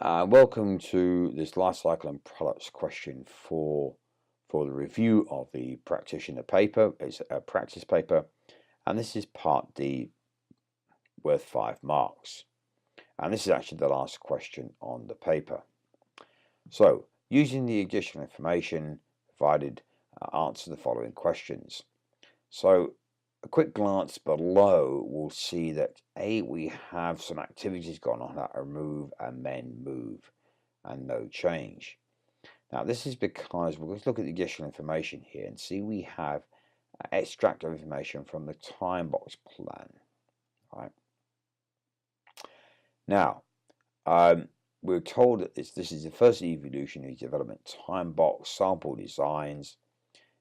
Welcome to this life cycle and products question for the review of the practitioner paper. It's a practice paper, and this is part D, worth 5 marks. And this is actually the last question on the paper. So, using the additional information provided, answer the following questions. So, a quick glance below will see that we have some activities going on that are remove, amend, move, and no change. Now this is because we're going to look at the additional information here and see we have extract of information from the time box plan. Right. Now we're told that this is the first evolutionary development time box sample designs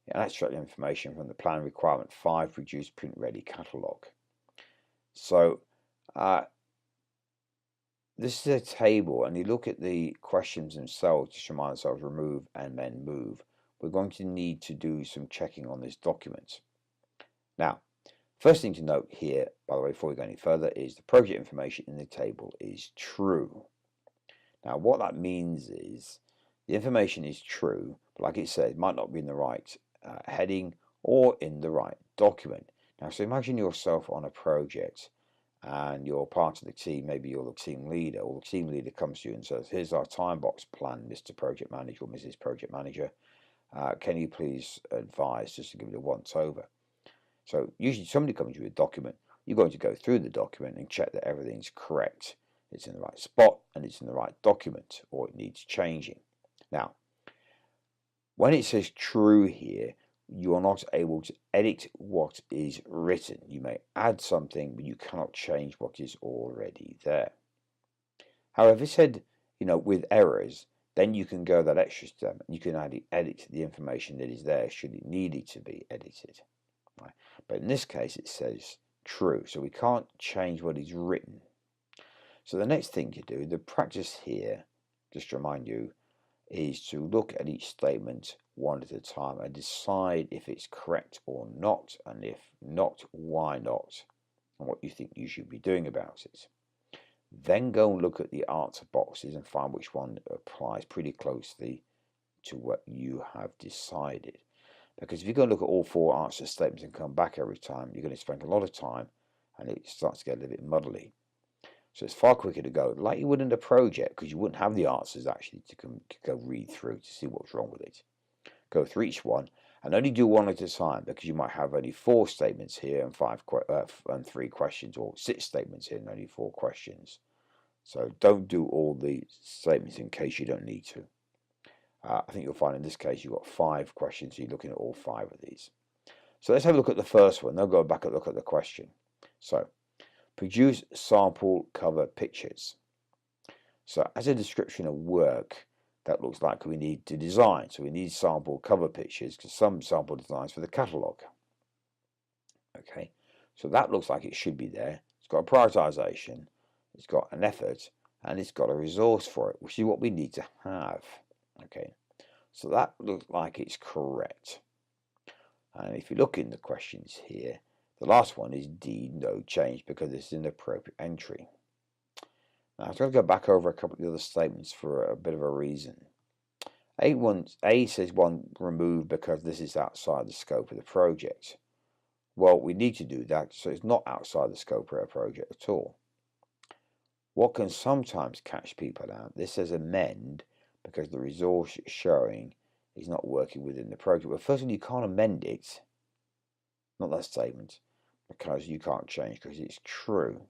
and extract information from the plan requirement 5 produce print ready catalog. So this is a table, and you look at the questions themselves, just remind ourselves remove and then move. We're going to need to do some checking on this document. Now, first thing to note here, by the way, before we go any further, is the project information in the table is true. Now, what that means is the information is true, but like it says, it might not be in the right heading or in the right document. Now, so imagine yourself on a project and you're part of the team, maybe you're the team leader, or the team leader comes to you and says, here's our time box plan, Mr. Project Manager or Mrs. Project Manager. Can you please advise, just to give it a once over? So usually somebody comes to you with a document, you're going to go through the document and check that everything's correct. It's in the right spot and it's in the right document, or it needs changing. Now, when it says true here, you are not able to edit what is written. You may add something, but you cannot change what is already there. However, if it said, with errors, then you can go that extra step and you can edit the information that is there should it needed to be edited. Right? But in this case, it says true, so we can't change what is written. So the next thing to do, the practice here, just to remind you, is to look at each statement one at a time and decide if it's correct or not, and if not, why not, and what you think you should be doing about it. Then go and look at the answer boxes and find which one applies pretty closely to what you have decided. Because if you go and look at all 4 answer statements and come back every time, you're going to spend a lot of time and it starts to get a little bit muddly. So it's far quicker to go like you would in a project, because you wouldn't have the answers actually to go read through to see what's wrong with it. Go through each one and only do one at a time, because you might have only 4 statements here and 3 questions, or 6 statements here and only 4 questions. So don't do all the statements in case you don't need to. I think you'll find in this case you've got 5 questions, so you're looking at all 5 of these. So let's have a look at the first one. Then go back and look at the question. So, produce sample cover pictures. So as a description of work, that looks like we need to design. So we need sample cover pictures, because some sample designs for the catalogue. Okay, so that looks like it should be there. It's got a prioritization, it's got an effort, and it's got a resource for it, which is what we need to have. Okay, so that looks like it's correct. And if you look in the questions here, the last one is D, no change, because it's an appropriate entry. Now, I'm going to go back over a couple of the other statements for a bit of a reason. A says one remove because this is outside the scope of the project. Well, we need to do that, so it's not outside the scope of a project at all. What can sometimes catch people out, this says amend because the resource showing is not working within the project. Well, first of all, you can't amend it, not that statement, because you can't change because it's true.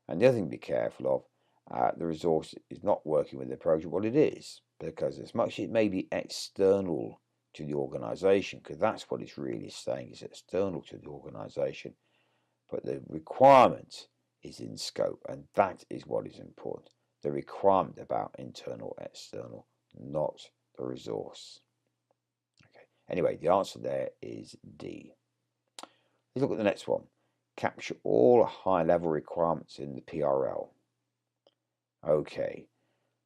And the other thing to be careful of, the resource is not working with the project. Well, it is, because as much as it may be external to the organization, because that's what it's really saying, is external to the organization, but the requirement is in scope, and that is what is important. The requirement about internal, external, not the resource. Okay. Anyway, the answer there is D. Let's look at the next one. Capture all high-level requirements in the PRL. Okay,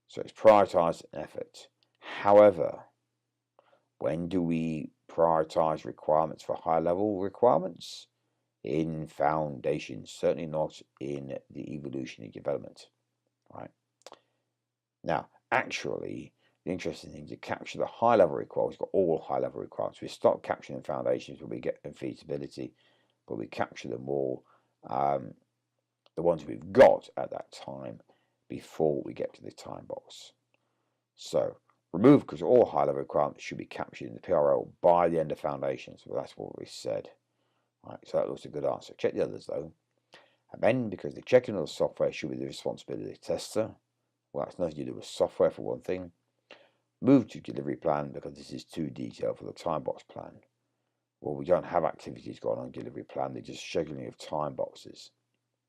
so it's prioritize effort. However, when do we prioritize requirements for high-level requirements? In foundations, certainly not in the evolutionary development, right? Now, actually, the interesting thing is to capture the high-level requirements. We've got all high-level requirements. We stop capturing the foundations when we get in feasibility, but we capture them all, the ones we've got at that time, before we get to the time box. So remove, because all high-level requirements should be captured in the PRL by the end of foundations. Well, that's what we said. Right, so that looks a good answer. Check the others though. Amend, because the checking of the software should be the responsibility of the tester. Well, that's nothing to do with software for one thing. Move to delivery plan, because this is too detailed for the time box plan. Well, we don't have activities going on delivery plan, they're just scheduling of time boxes.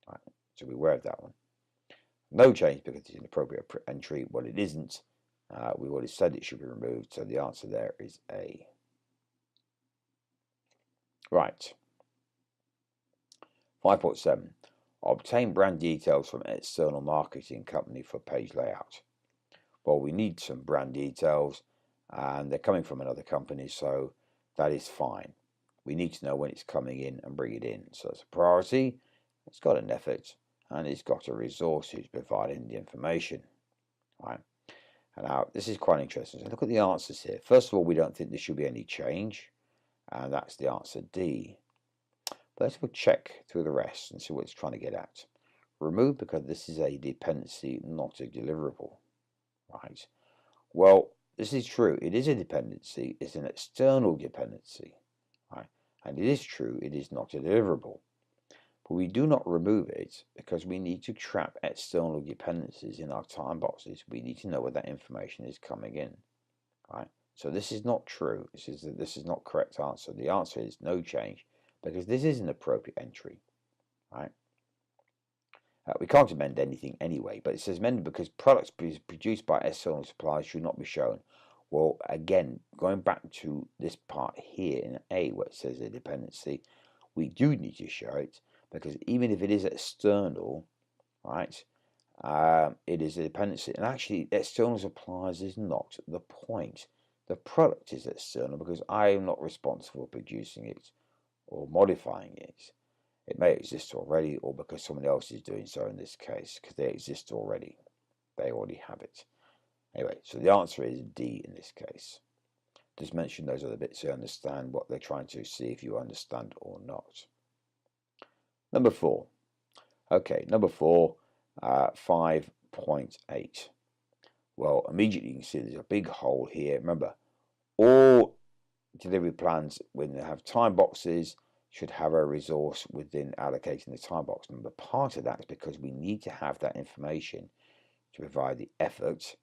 Right, so be aware of that one. No change because it's an appropriate entry. Well, it isn't. We've already said it should be removed, so the answer there is A. Right. 5.7. Obtain brand details from external marketing company for page layout. Well, we need some brand details, and they're coming from another company, so that is fine. We need to know when it's coming in and bring it in. So it's a priority, it's got an effort, and it's got a resource who's providing the information. Right. And now this is quite interesting. So look at the answers here. First of all, we don't think there should be any change, and that's the answer D. But let's go check through the rest and see what it's trying to get at. Remove, because this is a dependency, not a deliverable. Right. Well, this is true. It is a dependency. It's an external dependency. Right. And it is true. It is not a deliverable. But we do not remove it because we need to trap external dependencies in our time boxes. We need to know where that information is coming in. Right. So this is not true. This is not correct answer. The answer is no change, because this is an appropriate entry. Right. We can't amend anything anyway, but it says amended because products produced by external suppliers should not be shown. Well, again, going back to this part here in A where it says a dependency, we do need to show it, because even if it is external, right, it is a dependency. And actually, external suppliers is not the point. The product is external because I am not responsible for producing it or modifying it. It may exist already, or because someone else is doing so in this case, because they exist already. They already have it. Anyway, so the answer is D in this case. Just mention those other bits to understand what they're trying to see if you understand or not. Number 4. Okay, number 4, 5.8. Well, immediately you can see there's a big hole here. Remember, all delivery plans, when they have time boxes, should have a resource within allocating the time box. Remember, part of that is because we need to have that information to provide the effort,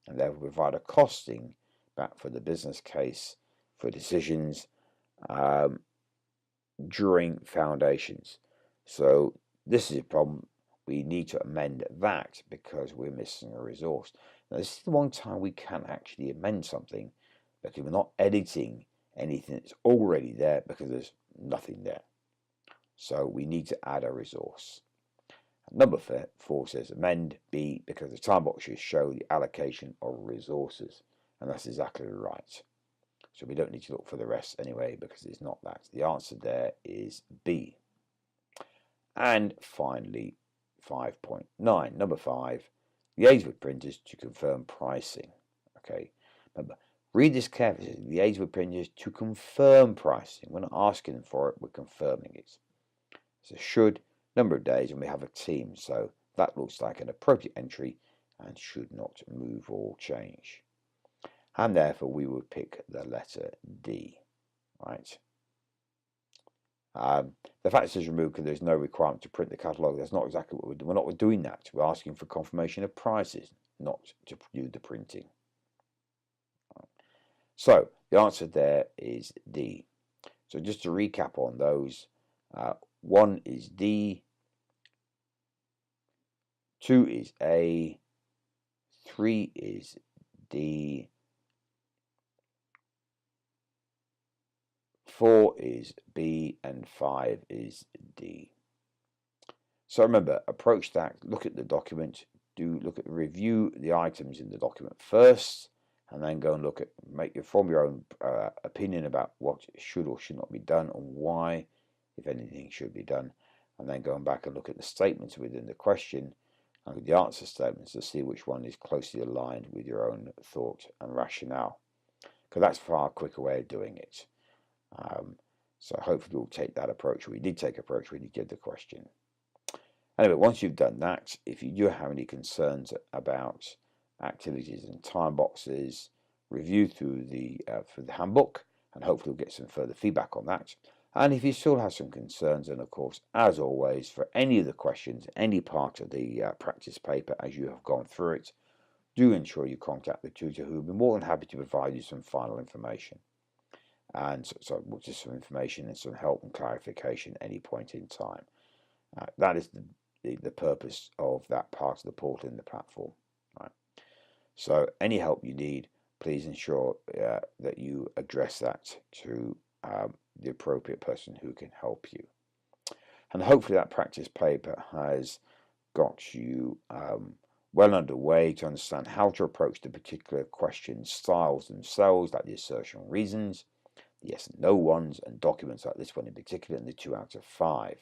and therefore provide a costing back for the business case for decisions during foundations. So this is a problem. We need to amend that because we're missing a resource. Now, this is the one time we can actually amend something, because we're not editing anything that's already there, because there's nothing there. So we need to add a resource. Number 4 says amend B, because the time box should show the allocation of resources, and that's exactly right. So we don't need to look for the rest anyway, because it's not that. The answer there is B. And finally, 5.9, number 5, liaise with printers to confirm pricing. Okay, remember, read this carefully. Liaise with printers to confirm pricing. We're not asking them for it, we're confirming it. So should, number of days, and we have a team. So that looks like an appropriate entry and should not move or change. And therefore we would pick the letter D. Right. The fact is removed because there's no requirement to print the catalogue. That's not exactly what we're doing. We're not doing that. We're asking for confirmation of prices, not to do the printing. So the answer there is D. So just to recap on those, 1 is D, 2 is A, 3 is D, 4 is B, and 5 is D. So remember, approach that, look at the document, review the items in the document first, and then go and form your own opinion about what should or should not be done, and why, if anything, should be done, and then going back and look at the statements within the question and with the answer statements to see which one is closely aligned with your own thought and rationale, because that's a far quicker way of doing it. So hopefully we'll take that approach. We did take approach when you did the question. Anyway, once you've done that, if you do have any concerns about activities and time boxes, review through the handbook, and hopefully we'll get some further feedback on that. And if you still have some concerns, and of course, as always, for any of the questions, any part of the practice paper as you have gone through it, do ensure you contact the tutor, who will be more than happy to provide you some final information. And so just some information and some help and clarification at any point in time. That is the purpose of that part of the portal in the platform. Right. So any help you need, please ensure that you address that to the appropriate person who can help you. And hopefully that practice paper has got you well underway to understand how to approach the particular question styles themselves, like the assertion reasons, the yes and no ones, and documents like this one in particular, and the 2 out of 5.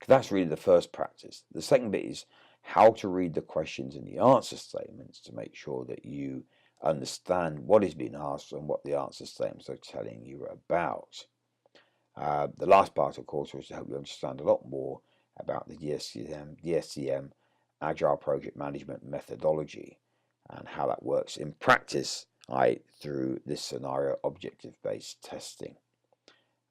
That's really the first practice. The second bit is how to read the questions and the answer statements to make sure that you understand what is being asked and what the answer statements are telling you about. The last part, of course, was to help you understand a lot more about the DSCM Agile Project Management methodology and how that works in practice, through this scenario objective-based testing,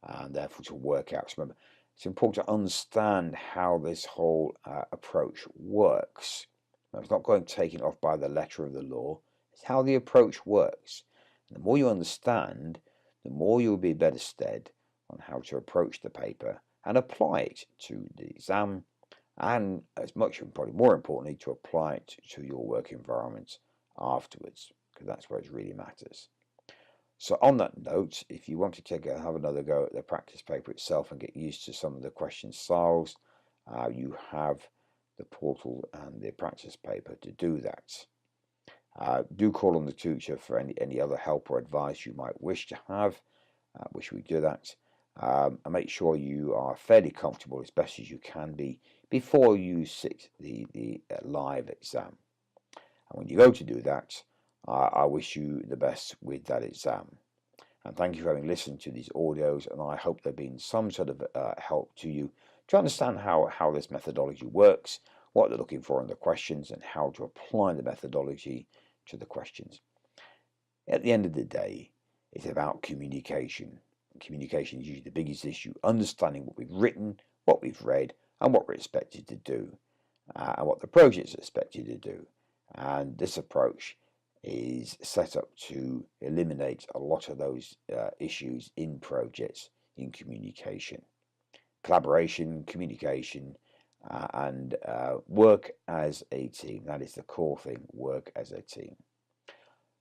and therefore to work out. So remember, it's important to understand how this whole approach works. Now, it's not going to take it off by the letter of the law. It's how the approach works. And the more you understand, the more you'll be better stead on how to approach the paper and apply it to the exam, and as much and probably more importantly, to apply it to your work environment afterwards, because that's where it really matters. So on that note, if you want to have another go at the practice paper itself and get used to some of the question styles, you have the portal and the practice paper to do that. Do call on the tutor for any other help or advice you might wish to have. Wish we do that. And make sure you are fairly comfortable as best as you can be before you sit the live exam. And when you go to do that, I wish you the best with that exam. And thank you for having listened to these audios, and I hope they've been some sort of help to you to understand how this methodology works, what they're looking for in the questions, and how to apply the methodology to the questions. At the end of the day, it's about communication. Communication is usually the biggest issue, understanding what we've written, what we've read, and what we're expected to do, and what the project is expected to do. And this approach is set up to eliminate a lot of those issues in projects, in communication. Collaboration, communication, and work as a team. That is the core thing, work as a team.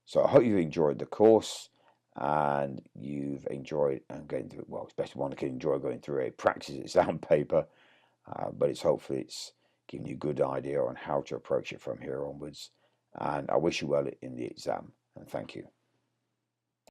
So I hope you've enjoyed the course and you've enjoyed going through, well, especially one can enjoy going through a practice exam paper, but hopefully it's giving you a good idea on how to approach it from here onwards. And I wish you well in the exam, and thank you.